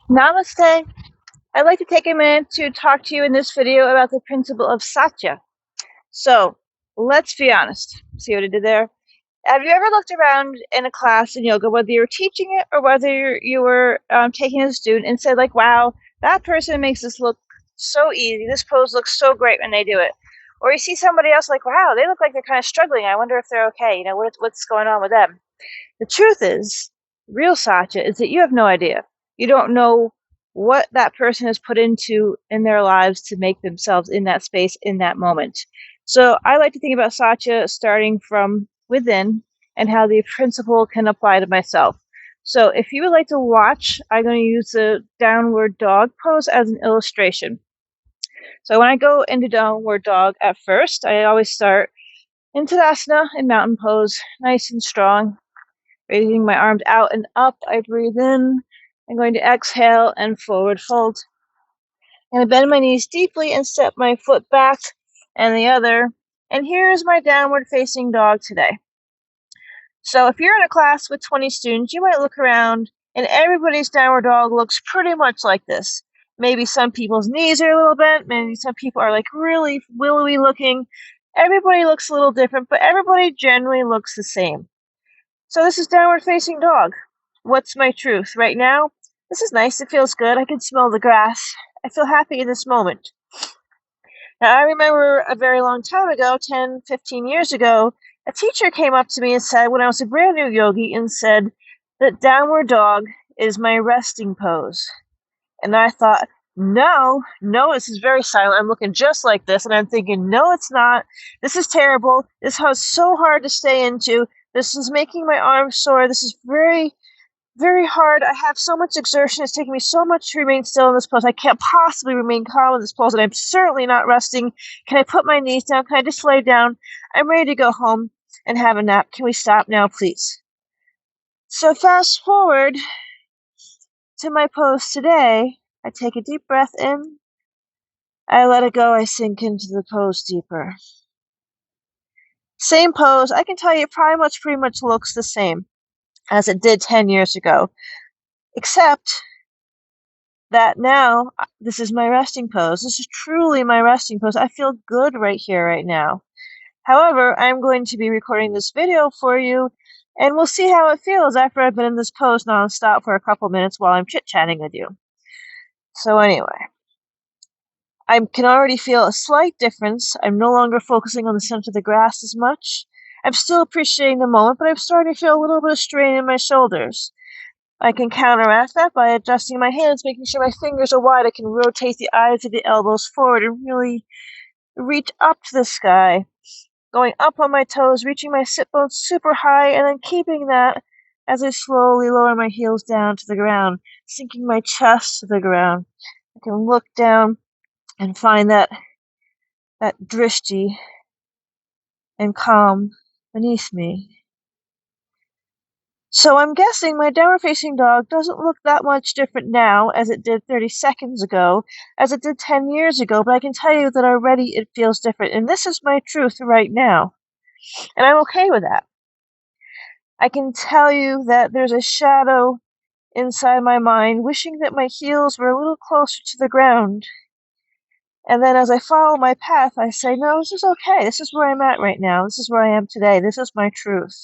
Namaste. I'd like to take a minute to talk to you in this video about the principle of Satya. So, let's be honest. See what I did there? Have you ever looked around in a class in yoga, whether you were teaching it or whether you were taking a student, and said, like, wow, that person makes this look so easy. This pose looks so great when they do it. Or you see somebody else like, wow, they look like they're kind of struggling. I wonder if they're okay. What's going on with them? The truth is, real Satya is that you have no idea. You don't know what that person has put into in their lives to make themselves in that space in that moment. So I like to think about Satya starting from within and how the principle can apply to myself. So if you would like to watch, I'm going to use the downward dog pose as an illustration. So when I go into downward dog at first, I always start in Tadasana in mountain pose, nice and strong. Raising my arms out and up, I breathe in. I'm going to exhale and forward fold. I'm going to bend my knees deeply and step my foot back and the other. And here's my downward facing dog today. So if you're in a class with 20 students, you might look around and everybody's downward dog looks pretty much like this. Maybe some people's knees are a little bent. Maybe some people are like really willowy looking. Everybody looks a little different, but everybody generally looks the same. So this is downward facing dog. What's my truth? Right now, this is nice. It feels good. I can smell the grass. I feel happy in this moment. Now, I remember a very long time ago, 10, 15 years ago, a teacher came up to me and said, when I was a brand new yogi, and said that downward dog is my resting pose. And I thought, no, this is very silent. I'm looking just like this. And I'm thinking, no, it's not. This is terrible. This is so hard to stay into. This is making my arms sore. This is very, very hard. I have so much exertion. It's taking me so much to remain still in this pose. I can't possibly remain calm in this pose, and I'm certainly not resting. Can I put my knees down? Can I just lay down? I'm ready to go home and have a nap. Can we stop now, please? So fast forward to my pose today. I take a deep breath in. I let it go. I sink into the pose deeper. Same pose. I can tell you it pretty much looks the same as it did 10 years ago, except that now this is my resting pose. This is truly my resting pose. I feel good right here, right now. However, I'm going to be recording this video for you, and we'll see how it feels after I've been in this pose nonstop for a couple minutes while I'm chit-chatting with you. So anyway, I can already feel a slight difference. I'm no longer focusing on the scent of the grass as much. I'm still appreciating the moment, but I'm starting to feel a little bit of strain in my shoulders. I can counteract that by adjusting my hands, making sure my fingers are wide. I can rotate the eyes of the elbows forward and really reach up to the sky. Going up on my toes, reaching my sit bones super high, and then keeping that as I slowly lower my heels down to the ground, sinking my chest to the ground. I can look down and find that drishti and calm beneath me. So I'm guessing my downward facing dog doesn't look that much different now as it did 30 seconds ago, as it did 10 years ago, but I can tell you that already it feels different, and this is my truth right now, and I'm okay with that. I can tell you that there's a shadow inside my mind wishing that my heels were a little closer to the ground. And then as I follow my path, I say, no, this is okay. This is where I'm at right now. This is where I am today. This is my truth.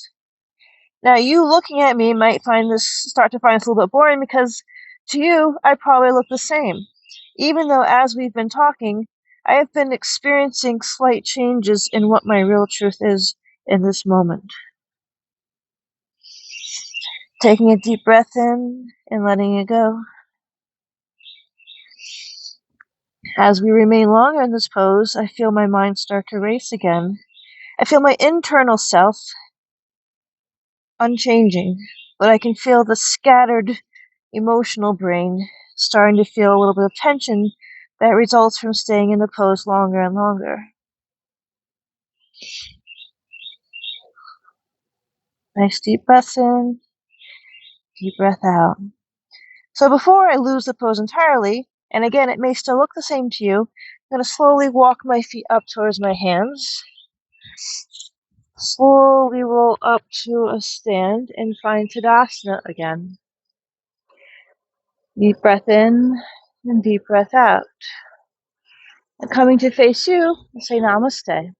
Now, you looking at me might start to find this a little bit boring, because to you, I probably look the same. Even though, as we've been talking, I have been experiencing slight changes in what my real truth is in this moment. Taking a deep breath in and letting it go. As we remain longer in this pose, I feel my mind start to race again. I feel my internal self unchanging, but I can feel the scattered emotional brain starting to feel a little bit of tension that results from staying in the pose longer and longer. Nice deep breath in, deep breath out. So before I lose the pose entirely, and again, it may still look the same to you, I'm going to slowly walk my feet up towards my hands. Slowly roll up to a stand and find Tadasana again. Deep breath in and deep breath out. And coming to face you, say namaste.